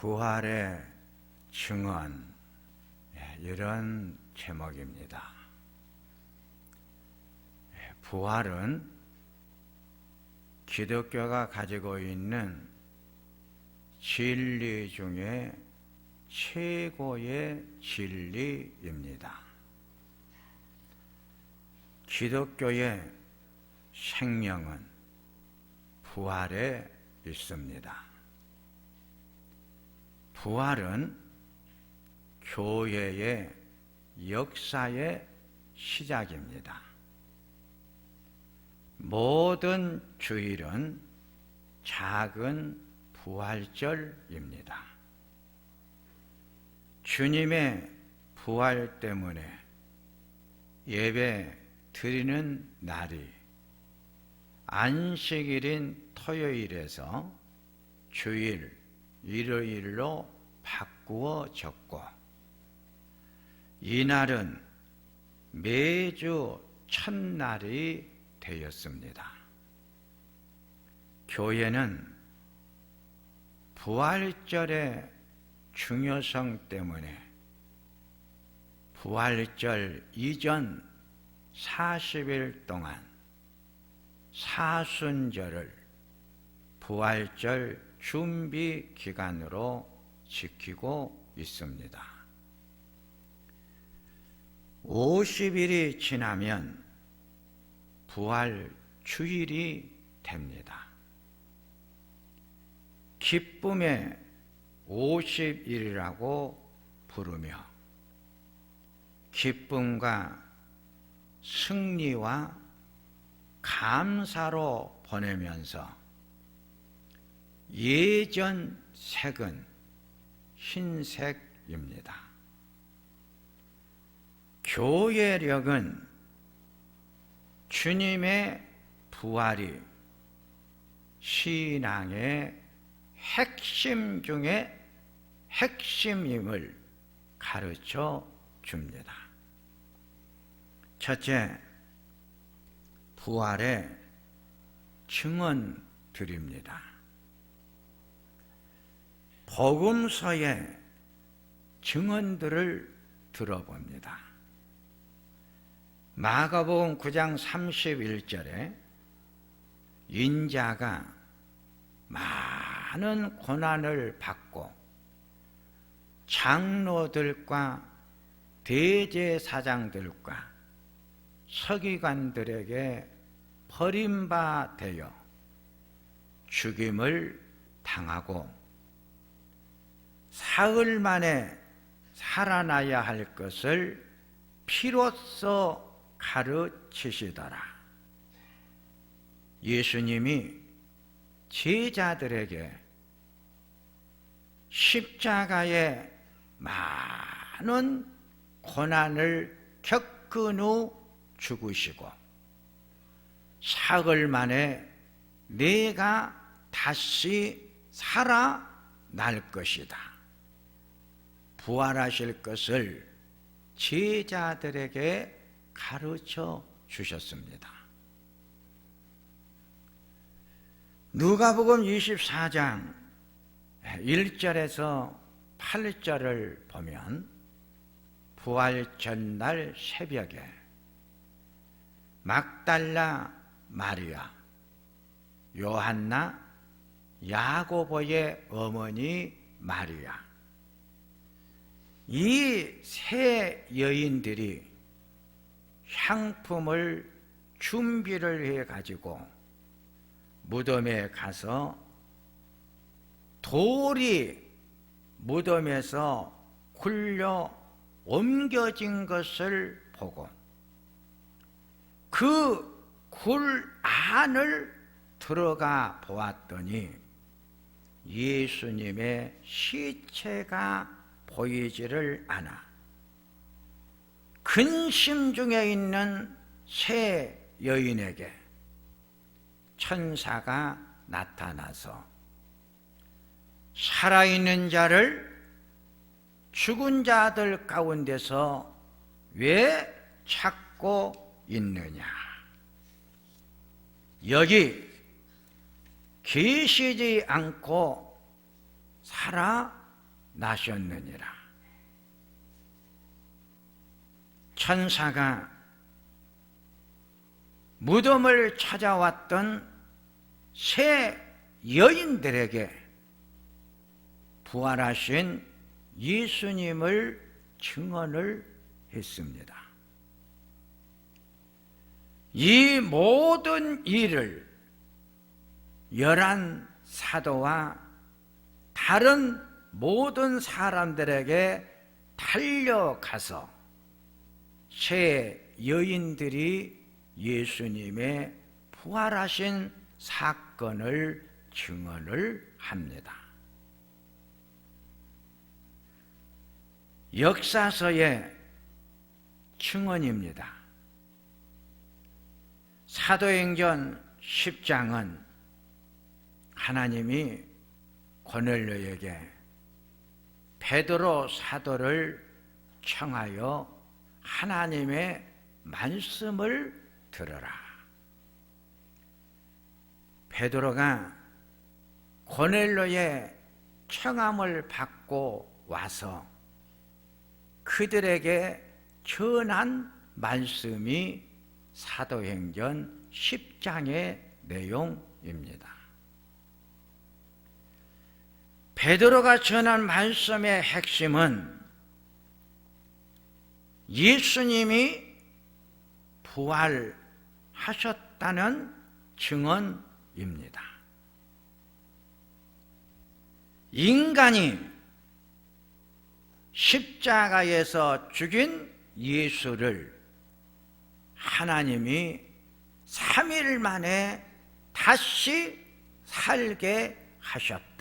부활의 증언, 이런 제목입니다. 부활은 기독교가 가지고 있는 진리 중에 최고의 진리입니다. 기독교의 생명은 부활에 있습니다. 부활은 교회의 역사의 시작입니다. 모든 주일은 작은 부활절입니다. 주님의 부활 때문에 예배 드리는 날이 안식일인 토요일에서 주일, 일요일로 바꾸어졌고, 이날은 매주 첫날이 되었습니다. 교회는 부활절의 중요성 때문에 부활절 이전 40일 동안 사순절을 부활절 준비 기간으로 지키고 있습니다. 50일이 지나면 부활 주일이 됩니다. 기쁨의 50일이라고 부르며 기쁨과 승리와 감사로 보내면서 예전 색은 흰색입니다. 교회력은 주님의 부활이 신앙의 핵심 중에 핵심임을 가르쳐 줍니다. 첫째, 부활의 증언 드립니다. 복음서의 증언들을 들어봅니다. 마가복음 9장 31절에 인자가 많은 고난을 받고 장로들과 대제사장들과 서기관들에게 버림받아 죽임을 당하고 사흘 만에 살아나야 할 것을 피로써 가르치시더라. 예수님이 제자들에게 십자가에 많은 고난을 겪은 후 죽으시고 사흘 만에 내가 다시 살아날 것이다, 부활하실 것을 제자들에게 가르쳐 주셨습니다. 누가복음 24장 1절에서 8절을 보면 부활 전날 새벽에 막달라 마리아, 요한나, 야고보의 어머니 마리아, 이 세 여인들이 향품을 준비를 해가지고 무덤에 가서 돌이 무덤에서 굴려 옮겨진 것을 보고 그 굴 안을 들어가 보았더니 예수님의 시체가 보이지를 않아 근심 중에 있는 세 여인에게 천사가 나타나서 살아있는 자를 죽은 자들 가운데서 왜 찾고 있느냐, 여기 계시지 않고 살아 나셨느니라. 천사가 무덤을 찾아왔던 세 여인들에게 부활하신 예수님을 증언을 했습니다. 이 모든 일을 11 사도와 다른 모든 사람들에게 달려가서 세 여인들이 예수님의 부활하신 사건을 증언을 합니다. 역사서의 증언입니다. 사도행전 10장은 하나님이 고넬료에게 베드로 사도를 청하여 하나님의 말씀을 들어라. 베드로가 고넬료의 청함을 받고 와서 그들에게 전한 말씀이 사도행전 10장의 내용입니다. 베드로가 전한 말씀의 핵심은 예수님이 부활하셨다는 증언입니다. 인간이 십자가에서 죽인 예수를 하나님이 3일 만에 다시 살게 하셨다.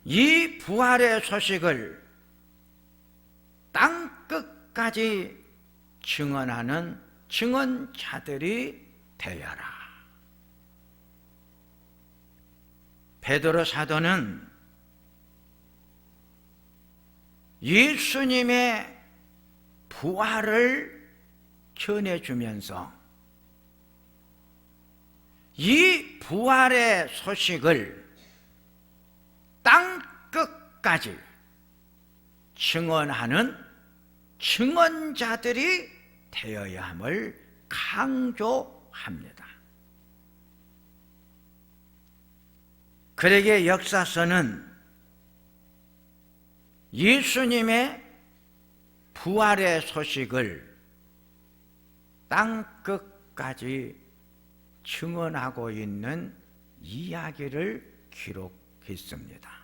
이 부활의 소식을 땅끝까지 증언하는 증언자들이 되어라. 베드로 사도는 예수님의 부활을 전해주면서 이 부활의 소식을 땅끝까지 증언하는 증언자들이 되어야 함을 강조합니다. 그러기에 역사서는 예수님의 부활의 소식을 땅끝까지 증언하고 있는 이야기를 기록했습니다.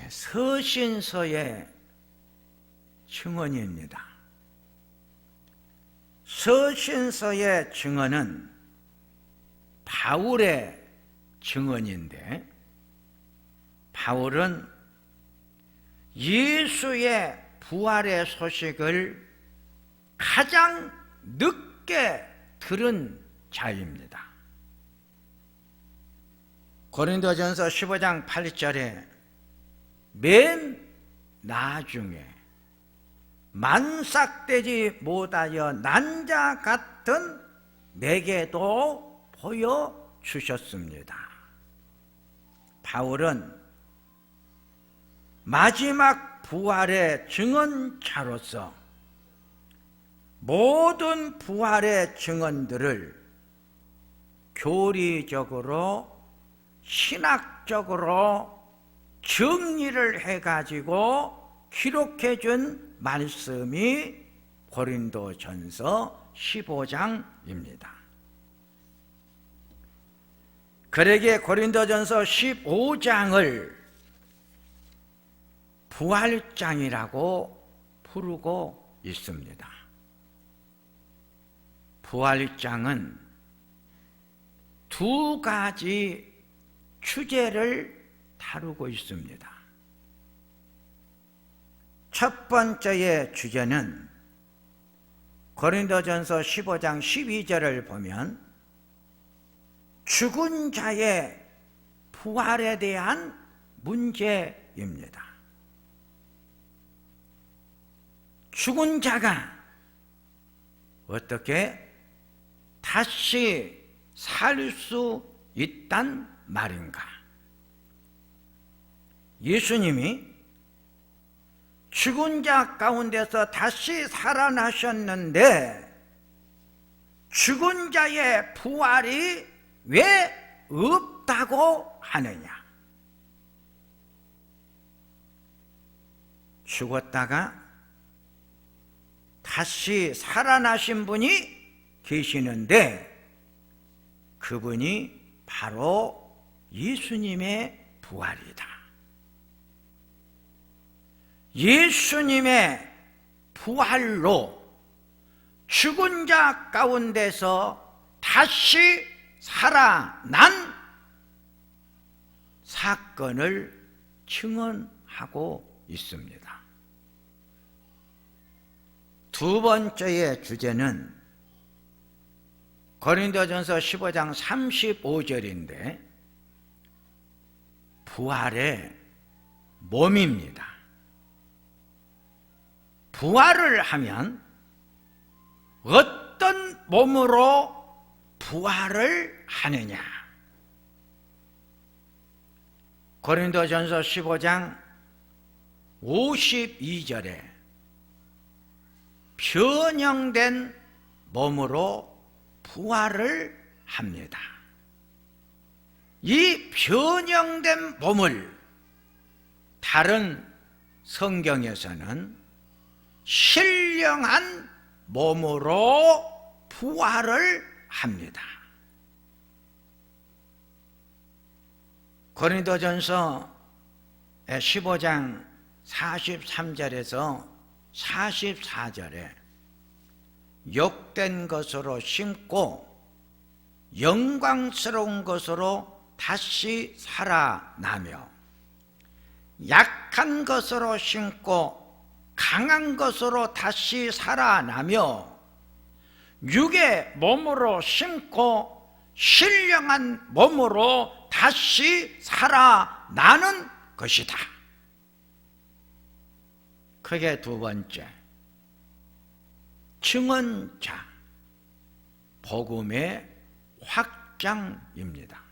서신서의 증언입니다. 서신서의 증언은 바울의 증언인데, 바울은 예수의 부활의 소식을 가장 늦게 들은 자입니다. 고린도전서 15장 8절에 맨 나중에 만삭되지 못하여 난 자 같은 내게도 보여주셨습니다. 바울은 마지막 부활의 증언자로서 모든 부활의 증언들을 교리적으로 신학적으로 정리를 해가지고 기록해 준 말씀이 고린도전서 15장입니다. 그러기에 고린도전서 15장을 부활장이라고 부르고 있습니다. 부활장은 두 가지 주제를 다루고 있습니다. 첫 번째의 주제는 고린도전서 15장 12절을 보면 죽은 자의 부활에 대한 문제입니다. 죽은 자가 어떻게 다시 살 수 있단 말인가? 예수님이 죽은 자 가운데서 다시 살아나셨는데 죽은 자의 부활이 왜 없다고 하느냐? 죽었다가 다시 살아나신 분이 계시는데 그분이 바로 예수님의 부활이다. 예수님의 부활로 죽은 자 가운데서 다시 살아난 사건을 증언하고 있습니다. 두 번째의 주제는 고린도전서 15장 35절인데 부활의 몸입니다. 부활을 하면 어떤 몸으로 부활을 하느냐? 고린도전서 15장 52절에 변형된 몸으로 부활을 합니다. 이 변형된 몸을 다른 성경에서는 신령한 몸으로 부활을 합니다. 고린도전서 15장 43절에서 44절에 욕된 것으로 심고 영광스러운 것으로 다시 살아나며 약한 것으로 심고 강한 것으로 다시 살아나며 육의 몸으로 심고 신령한 몸으로 다시 살아나는 것이다. 그게 두 번째, 증언자, 복음의 확장입니다.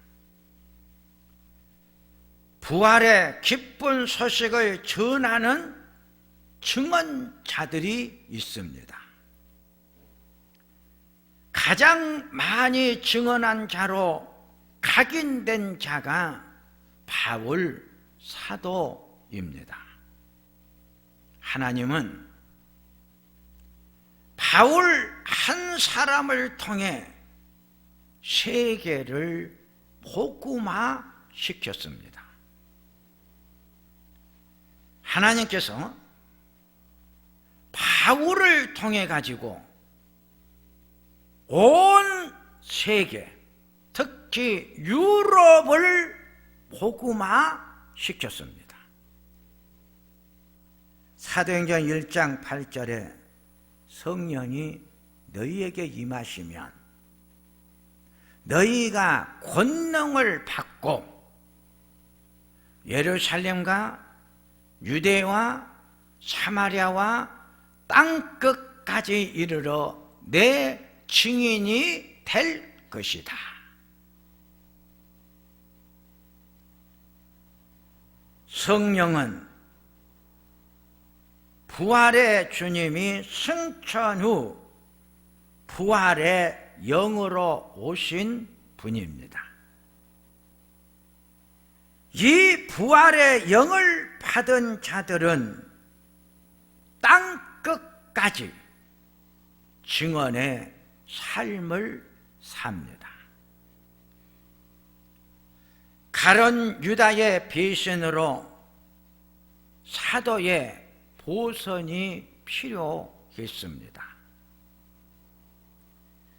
부활의 기쁜 소식을 전하는 증언자들이 있습니다. 가장 많이 증언한 자로 각인된 자가 바울 사도입니다. 하나님은 바울 한 사람을 통해 세계를 복음화시켰습니다. 하나님께서 바울을 통해 가지고 온 세계, 특히 유럽을 복음화시켰습니다. 사도행전 1장 8절에 성령이 너희에게 임하시면 너희가 권능을 받고 예루살렘과 유대와 사마리아와 땅끝까지 이르러 내 증인이 될 것이다. 성령은 부활의 주님이 승천 후 부활의 영으로 오신 분입니다. 이 부활의 영을 받은 자들은 땅끝까지 증언의 삶을 삽니다. 가룟 유다의 배신으로 사도의 보선이 필요했습니다.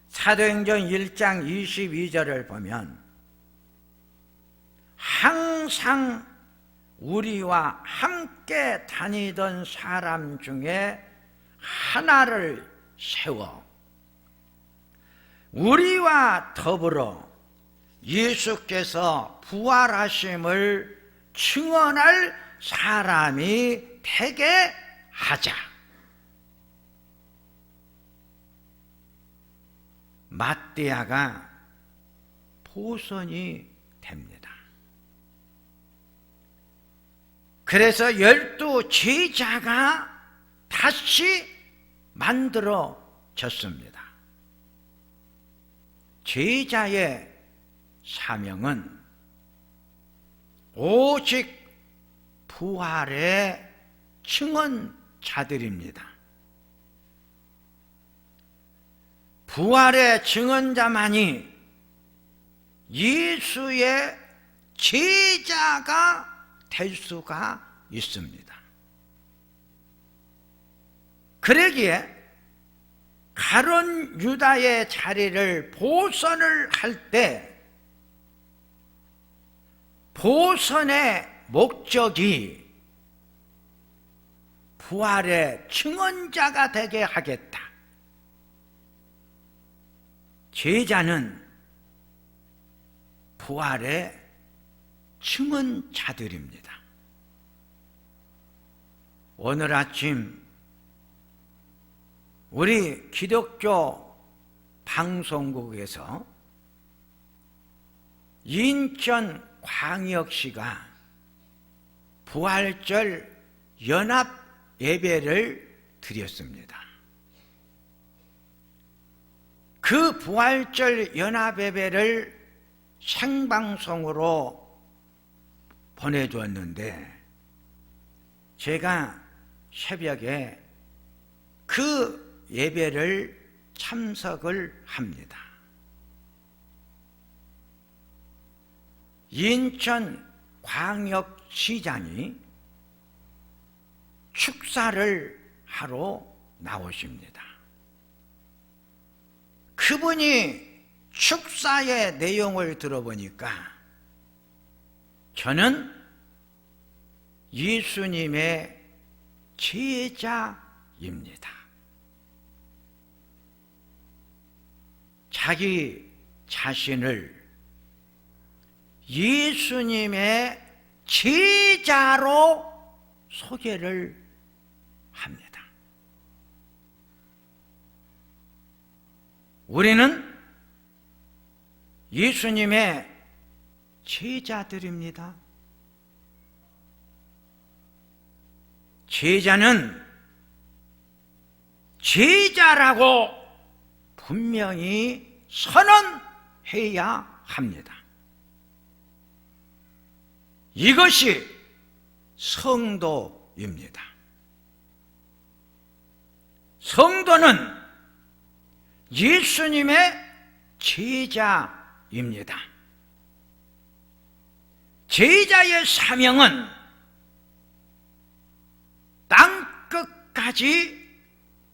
사도행전 1장 22절을 보면 항상 우리와 함께 다니던 사람 중에 하나를 세워 우리와 더불어 예수께서 부활하심을 증언할 사람이 되게 하자. 마띠아가 보선이 됩니다. 그래서 12 제자가 다시 만들어졌습니다. 제자의 사명은 오직 부활의 증언자들입니다. 부활의 증언자만이 예수의 제자가 될 수가 있습니다. 그러기에 가룟 유다의 자리를 보선을 할 때 보선의 목적이 부활의 증언자가 되게 하겠다. 제자는 부활의 증언자들입니다. 오늘 아침 우리 기독교 방송국에서 인천광역시가 부활절 연합 예배를 드렸습니다. 그 부활절 연합 예배를 생방송으로 보내주었는데 제가 새벽에 그 예배를 참석을 합니다. 인천광역시장이 축사를 하러 나오십니다. 그분이 축사의 내용을 들어보니까 저는 예수님의 제자입니다. 자기 자신을 예수님의 제자로 소개를 합니다. 우리는 예수님의 제자들입니다. 제자는 제자라고 분명히 선언해야 합니다. 이것이 성도입니다. 성도는 예수님의 제자입니다. 제자의 사명은 땅끝까지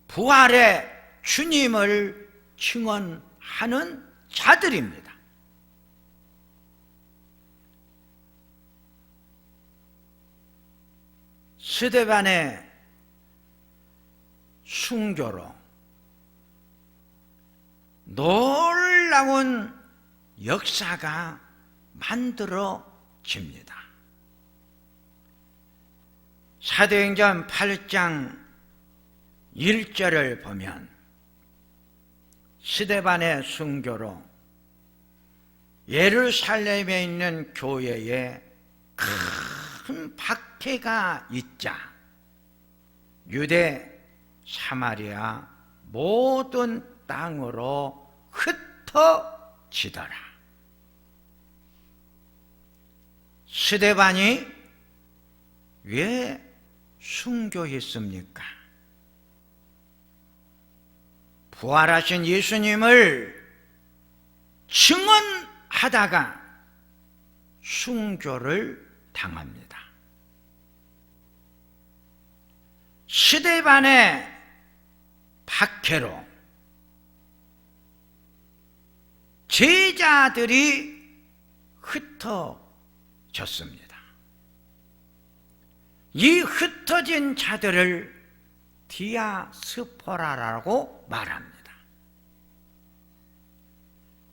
부활의 주님을 증언하는 자들입니다. 스데반의 순교로 놀라운 역사가 만들어집니다. 사도행전 8장 1절을 보면 스데반의 순교로 예루살렘에 있는 교회에 큰 박해가 있자 유대, 사마리아 모든 땅으로 흩어지더라. 스데반이 왜 순교했습니까? 부활하신 예수님을 증언하다가 순교를 당합니다. 스데반의 박해로 제자들이 흩어졌습니다. 이 흩어진 자들을 디아스포라라고 말합니다.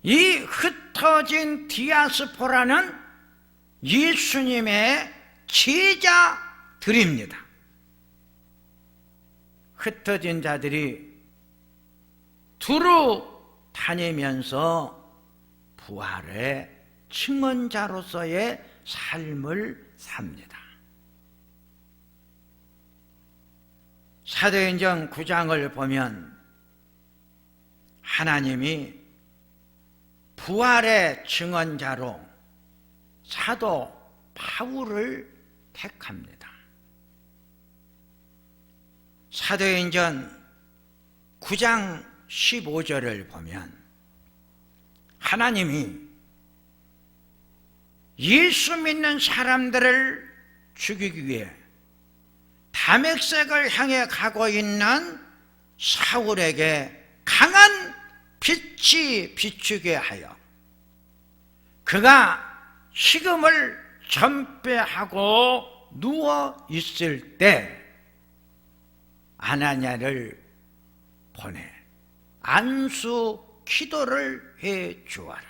이 흩어진 디아스포라는 예수님의 제자들입니다. 흩어진 자들이 두루 다니면서 부활의 증언자로서의 삶을 삽니다. 사도행전 9장을 보면 하나님이 부활의 증언자로 사도 바울을 택합니다. 사도행전 9장 15절을 보면 하나님이 예수 믿는 사람들을 죽이기 위해 다메섹을 향해 가고 있는 사울에게 강한 빛이 비추게 하여 그가 식음을 전폐하고 누워 있을 때 아나니아를 보내 안수 기도를 해 주어라.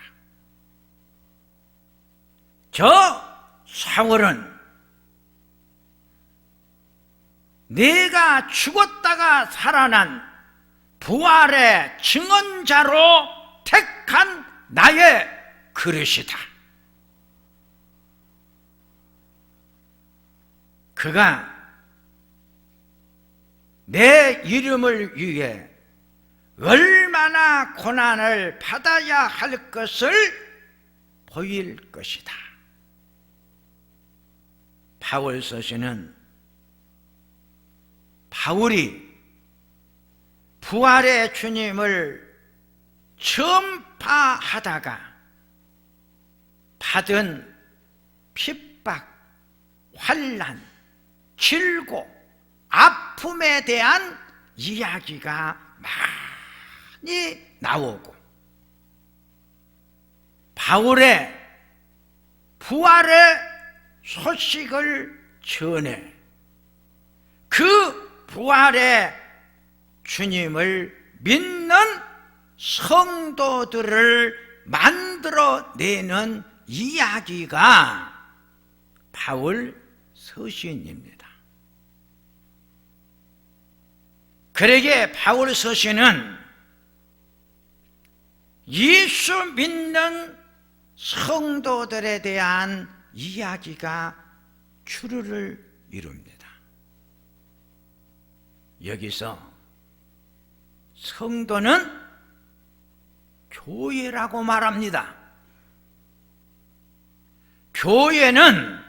저 사울은 내가 죽었다가 살아난 부활의 증언자로 택한 나의 그릇이다. 그가 내 이름을 위해 얼마나 고난을 받아야 할 것을 보일 것이다. 바울 서신은 바울이 부활의 주님을 전파하다가 받은 핍박, 환난, 질고, 아픔에 대한 이야기가 많이 나오고 바울의 부활의 소식을 전해 그 부활의 주님을 믿는 성도들을 만들어내는 이야기가 바울 서신입니다. 그러기에 바울 서신은 예수 믿는 성도들에 대한 이야기가 주를 이룹니다. 여기서 성도는 교회라고 말합니다. 교회는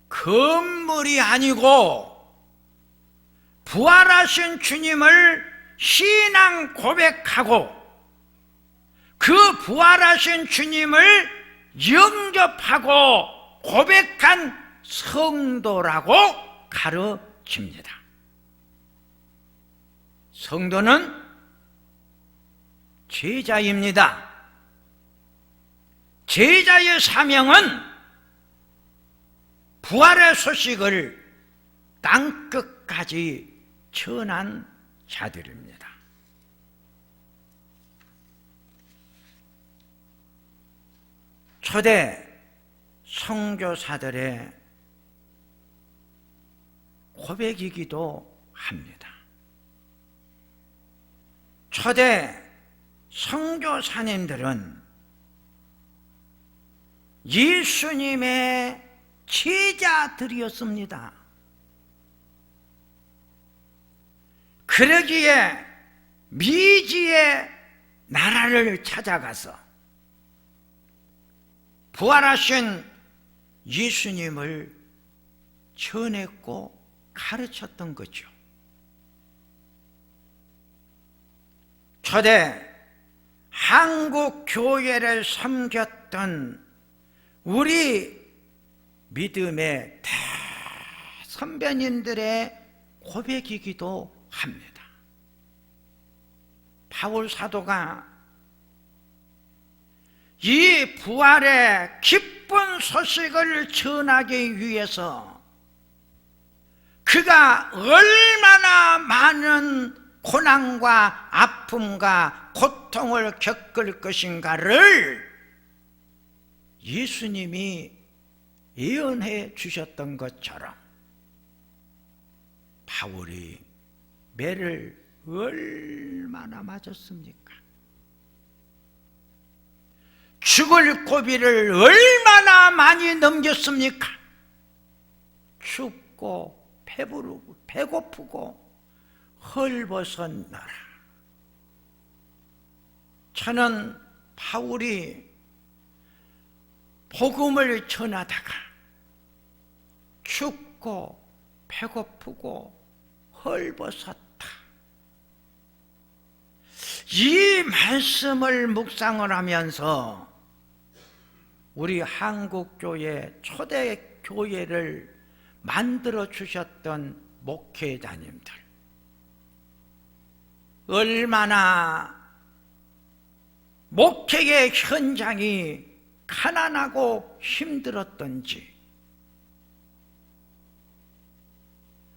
건물이 아니고 부활하신 주님을 신앙 고백하고 그 부활하신 주님을 영접하고 고백한 성도라고 가르칩니다. 성도는 제자입니다. 제자의 사명은 부활의 소식을 땅끝까지 전한 자들입니다. 초대 선교사들의 고백이기도 합니다. 초대 선교사님들은 예수님의 제자들이었습니다. 그러기에 미지의 나라를 찾아가서 부활하신 예수님을 전했고 가르쳤던 거죠. 초대 한국 교회를 섬겼던 우리 믿음의 대선배님들의 고백이기도 합니다. 바울 사도가 이 부활의 기쁜 소식을 전하기 위해서 그가 얼마나 많은 고난과 아픔과 고통을 겪을 것인가를 예수님이 예언해 주셨던 것처럼 바울이 매를 얼마나 맞았습니까? 죽을 고비를 얼마나 많이 넘겼습니까? 춥고 배부르고 배고프고 헐벗은 나라. 저는 바울이 복음을 전하다가 춥고 배고프고 헐벗었다, 이 말씀을 묵상을 하면서 우리 한국교회 초대교회를 만들어 주셨던 목회자님들, 얼마나 목회의 현장이 가난하고 힘들었던지,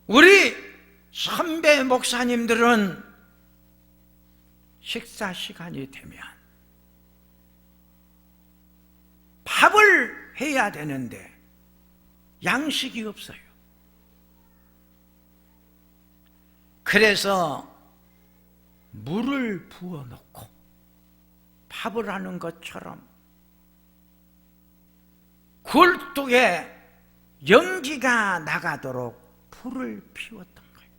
우리 선배 목사님들은 식사 시간이 되면 밥을 해야 되는데 양식이 없어요. 그래서 물을 부어 놓고 밥을 하는 것처럼 굴뚝에 연기가 나가도록 불을 피웠던 거예요.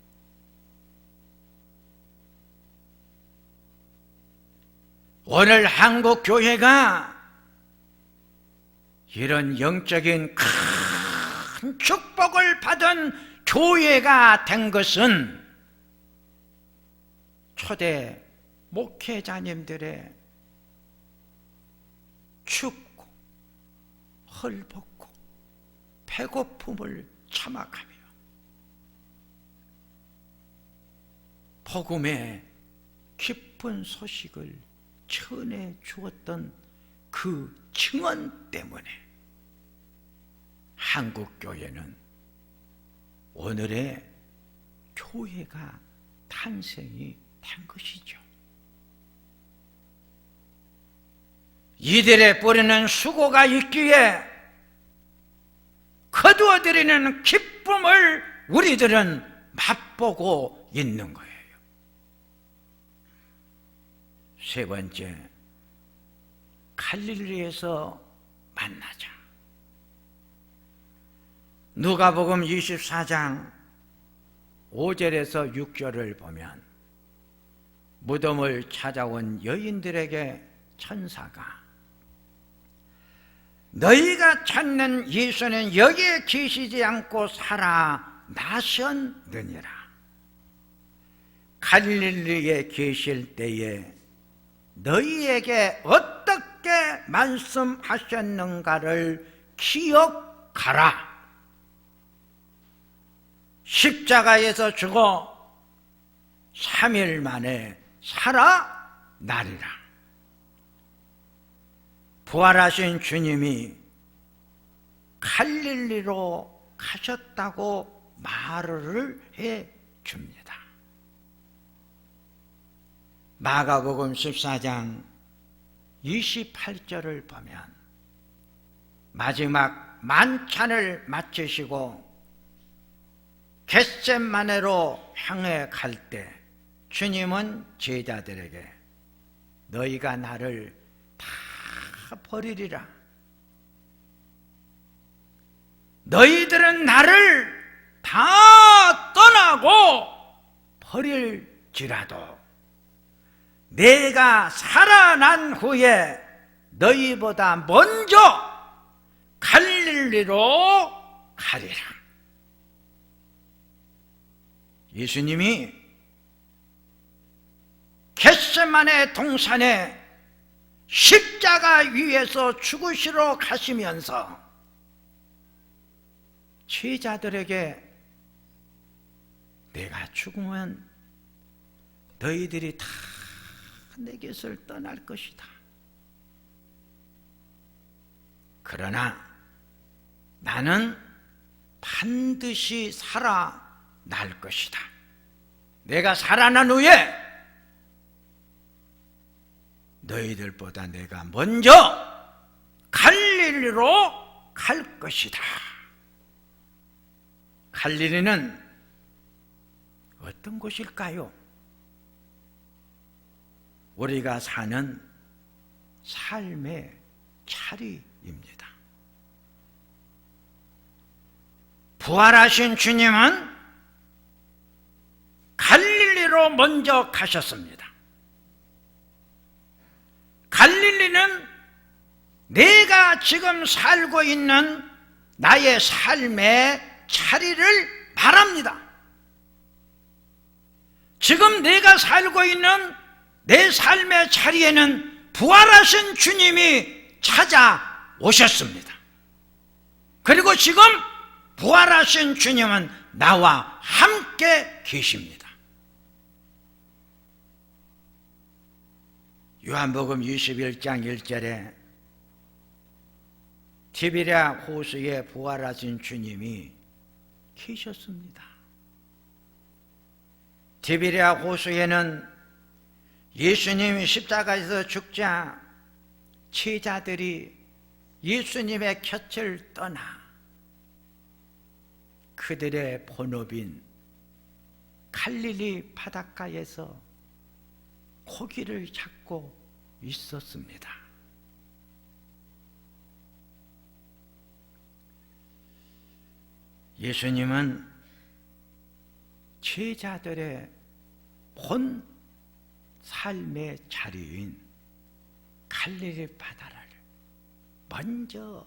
오늘 한국 교회가 이런 영적인 큰 축복을 받은 교회가 된 것은 초대 목회자님들의 춥고 헐벗고 배고픔을 참아가며 복음의 깊은 소식을 전해 주었던 그 증언 때문에 한국교회는 오늘의 교회가 탄생이 된 것이죠. 이들의 뿌리는 수고가 있기에 거두어들이는 기쁨을 우리들은 맛보고 있는 거예요. 세 번째, 갈릴리에서 만나자. 누가복음 24장 5절에서 6절을 보면 무덤을 찾아온 여인들에게 천사가 너희가 찾는 예수는 여기에 계시지 않고 살아나셨느니라. 갈릴리에 계실 때에 너희에게 어떻게 말씀하셨는가를 기억하라. 십자가에서 죽어 3일 만에 살아나리라. 부활하신 주님이 갈릴리로 가셨다고 말을 해 줍니다. 마가복음 14장 28절을 보면 마지막 만찬을 마치시고 겟세마네로 향해 갈 때 주님은 제자들에게 너희가 나를 다 버리리라. 너희들은 나를 다 떠나고 버릴지라도 내가 살아난 후에 너희보다 먼저 갈릴리로 가리라. 예수님이 겟세마네 동산에 십자가 위에서 죽으시러 가시면서 제자들에게 내가 죽으면 너희들이 다 내 곁을 떠날 것이다. 그러나 나는 반드시 살아날 것이다. 내가 살아난 후에 너희들보다 내가 먼저 갈릴리로 갈 것이다. 갈릴리는 어떤 곳일까요? 우리가 사는 삶의 차리입니다. 부활하신 주님은 갈릴리로 먼저 가셨습니다. 갈릴리는 내가 지금 살고 있는 나의 삶의 자리를 말합니다. 지금 내가 살고 있는 내 삶의 자리에는 부활하신 주님이 찾아오셨습니다. 그리고 지금 부활하신 주님은 나와 함께 계십니다. 요한복음 21장 1절에 디베랴 호수에 부활하신 주님이 계셨습니다. 디베랴 호수에는 예수님이 십자가에서 죽자 제자들이 예수님의 곁을 떠나 그들의 본업인 갈릴리 바닷가에서 고기를 잡고 있었습니다. 예수님은 제자들의 본 삶의 자리인 갈릴리 바다를 먼저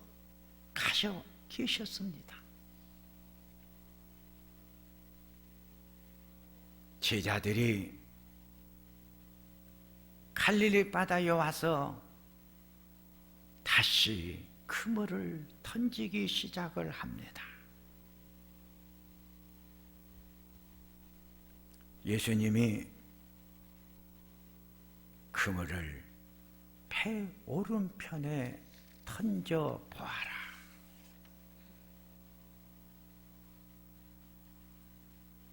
가셔 계셨습니다. 제자들이 갈릴리 바다에 와서 다시 그물을 던지기 시작을 합니다. 예수님이 그물을 배 오른편에 던져 보아라.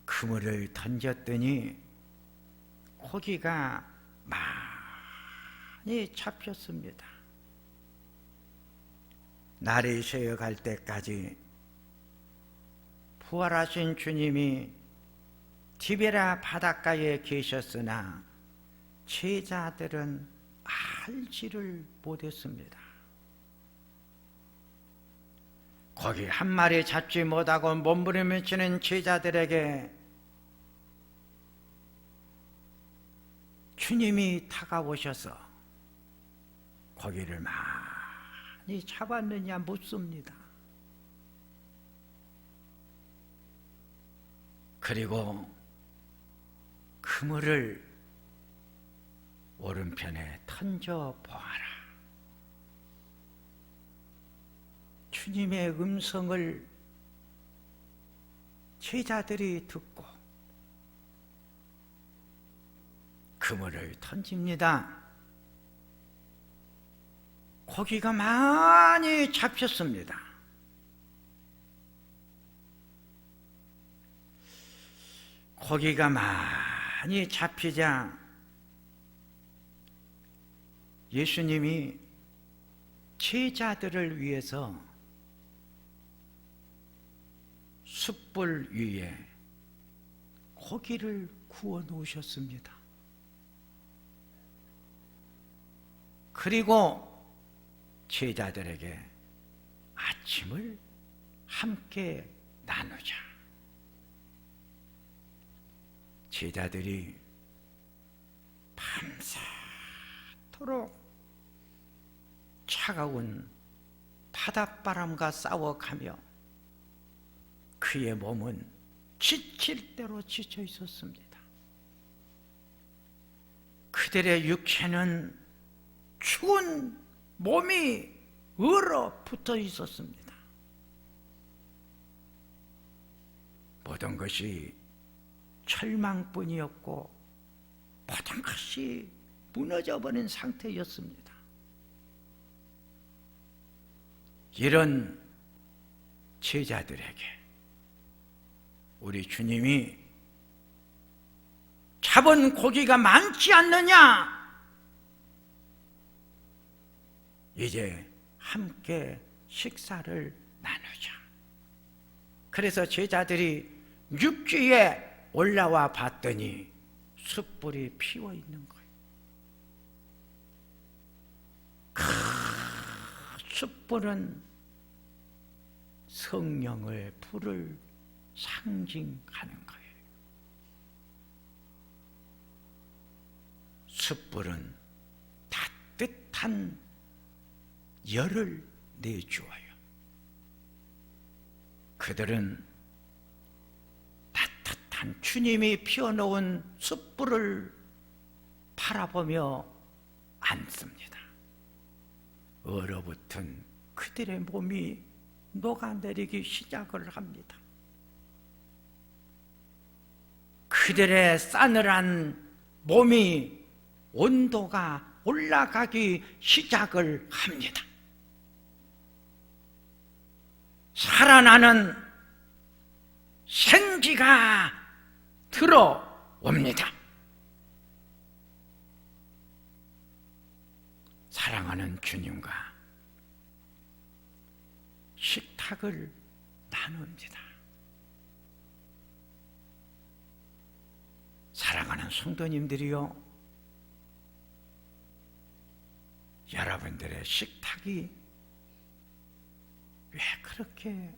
그물을 던졌더니 고기가 많이 잡혔습니다. 날이 새어갈 때까지 부활하신 주님이 디베랴 바닷가에 계셨으나 제자들은 알지를 못했습니다. 고기 한 마리 잡지 못하고 몸부림치는 제자들에게 주님이 다가오셔서 고기를 많이 잡았느냐 묻습니다. 그리고 그물을 오른편에 던져 보아라. 주님의 음성을 제자들이 듣고 그물을 던집니다. 고기가 많이 잡혔습니다. 고기가 많이 잡히자 예수님이 제자들을 위해서 숯불 위에 고기를 구워 놓으셨습니다. 그리고 제자들에게 아침을 함께 나누자. 제자들이 밤새도록 차가운 바닷바람과 싸워가며 그의 몸은 지칠 대로 지쳐 있었습니다. 그들의 육체는 추운 몸이 얼어붙어 있었습니다. 모든 것이 절망뿐이었고 모든 것이 무너져버린 상태였습니다. 이런 제자들에게 우리 주님이 잡은 고기가 많지 않느냐? 이제 함께 식사를 나누자. 그래서 제자들이 육지에 올라와 봤더니 숯불이 피워 있는 거예요. 숯불은 성령의 불을 상징하는 거예요. 숯불은 따뜻한 열을 내주어요. 그들은 따뜻한 주님이 피워놓은 숯불을 바라보며 앉습니다. 얼어붙은 그들의 몸이 녹아내리기 시작을 합니다. 그들의 싸늘한 몸이 온도가 올라가기 시작을 합니다. 살아나는 생기가 들어옵니다. 사랑하는 주님과 식탁을 나눕니다. 사랑하는 성도님들이요, 여러분들의 식탁이 왜 그렇게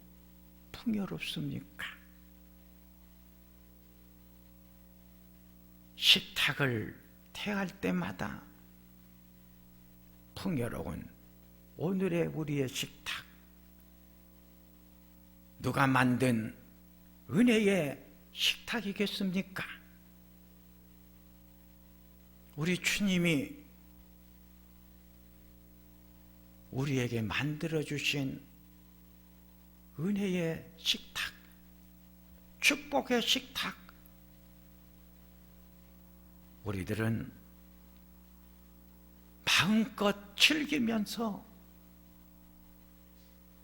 풍요롭습니까? 식탁을 태할 때마다 풍요로운 오늘의 우리의 식탁, 누가 만든 은혜의 식탁이겠습니까? 우리 주님이 우리에게 만들어주신 은혜의 식탁, 축복의 식탁, 우리들은 마음껏 즐기면서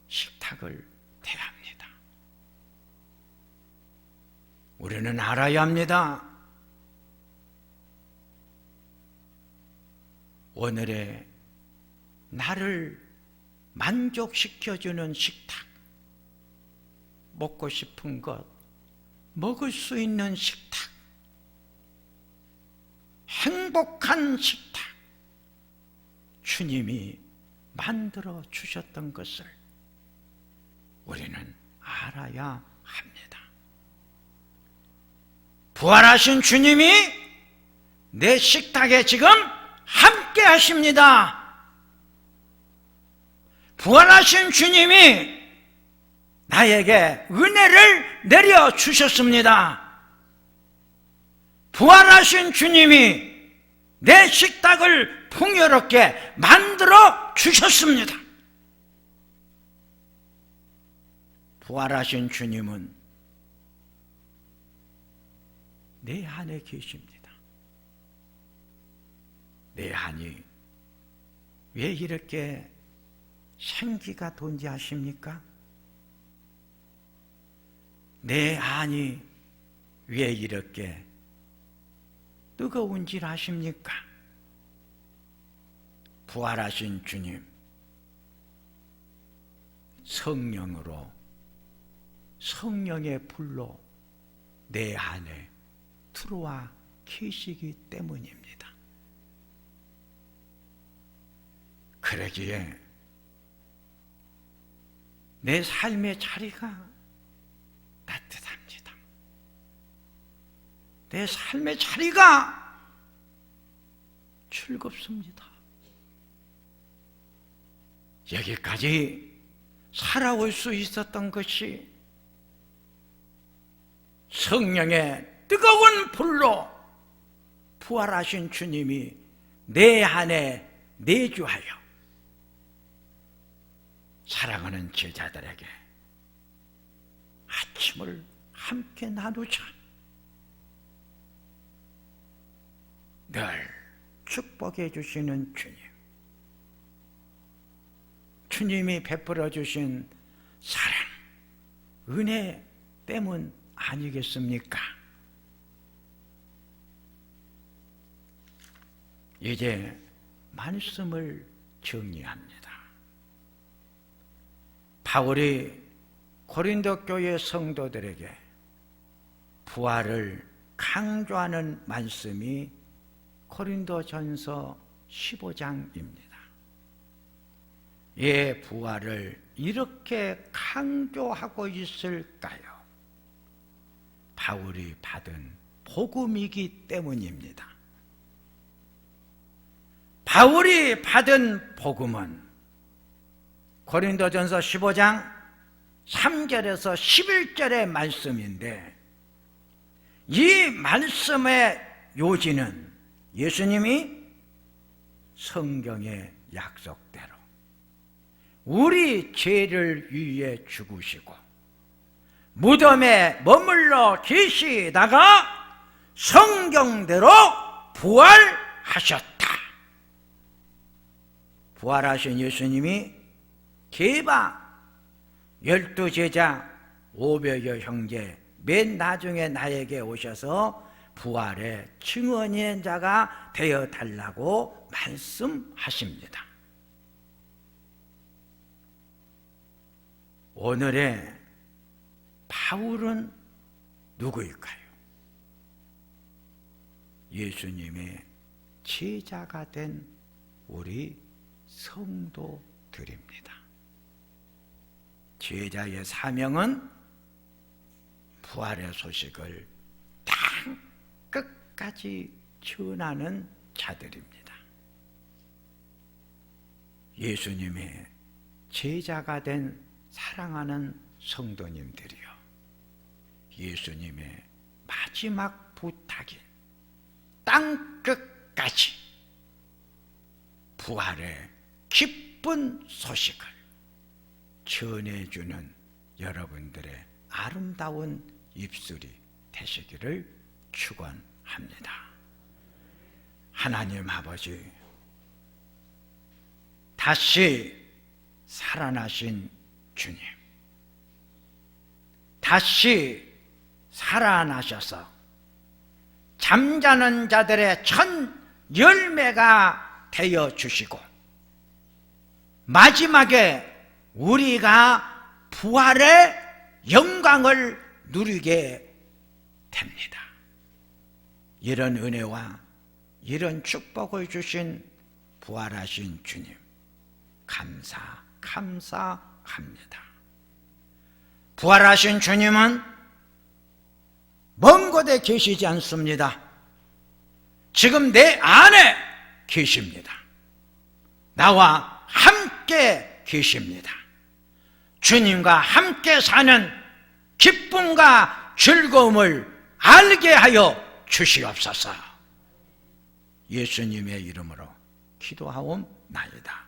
식탁을 대합니다. 우리는 알아야 합니다. 오늘의 나를 만족시켜주는 식탁, 먹고 싶은 것 먹을 수 있는 식탁, 행복한 식탁, 주님이 만들어 주셨던 것을 우리는 알아야 합니다. 부활하신 주님이 내 식탁에 지금 함께 하십니다. 부활하신 주님이 나에게 은혜를 내려 주셨습니다. 부활하신 주님이 내 식탁을 풍요롭게 만들어 주셨습니다. 부활하신 주님은 내 안에 계십니다. 내 안이 왜 이렇게 생기가 돈지 아십니까? 내 안이 왜 이렇게 뜨거운 줄 아십니까? 부활하신 주님, 성령으로, 성령의 불로 내 안에 들어와 계시기 때문입니다. 그러기에 내 삶의 자리가 따뜻합니다. 내 삶의 자리가 즐겁습니다. 여기까지 살아올 수 있었던 것이 성령의 뜨거운 불로 부활하신 주님이 내 안에 내주하여 사랑하는 제자들에게 아침을 함께 나누자. 늘 축복해 주시는 주님, 주님이 베풀어 주신 사랑, 은혜 때문 아니겠습니까? 이제 말씀을 정리합니다. 바울이 고린도 교회 성도들에게 부활을 강조하는 말씀이 고린도전서 15장입니다. 예, 부활을 이렇게 강조하고 있을까요? 바울이 받은 복음이기 때문입니다. 바울이 받은 복음은 고린도전서 15장 3절에서 11절의 말씀인데, 이 말씀의 요지는 예수님이 성경의 약속대로 우리 죄를 위해 죽으시고 무덤에 머물러 계시다가 성경대로 부활하셨다. 부활하신 예수님이 개바 12제자 500여 형제 맨 나중에 나에게 오셔서 부활의 증언인 자가 되어 달라고 말씀하십니다. 오늘의 바울은 누구일까요? 예수님의 제자가 된 우리 성도들입니다. 제자의 사명은 부활의 소식을 땅 끝까지 전하는 자들입니다. 예수님의 제자가 된 사랑하는 성도님들이요, 예수님의 마지막 부탁인 땅 끝까지 부활의 기쁜 소식을 전해주는 여러분들의 아름다운 입술이 되시기를 축원합니다. 하나님 아버지, 다시 살아나신 주님, 다시 살아나셔서 잠자는 자들의 첫 열매가 되어 주시고 마지막에 우리가 부활의 영광을 누리게 됩니다. 이런 은혜와 이런 축복을 주신 부활하신 주님, 감사합니다. 부활하신 주님은 먼 곳에 계시지 않습니다. 지금 내 안에 계십니다. 나와 함께 계십니다. 주님과 함께 사는 기쁨과 즐거움을 알게 하여 주시옵소서. 예수님의 이름으로 기도하옵나이다.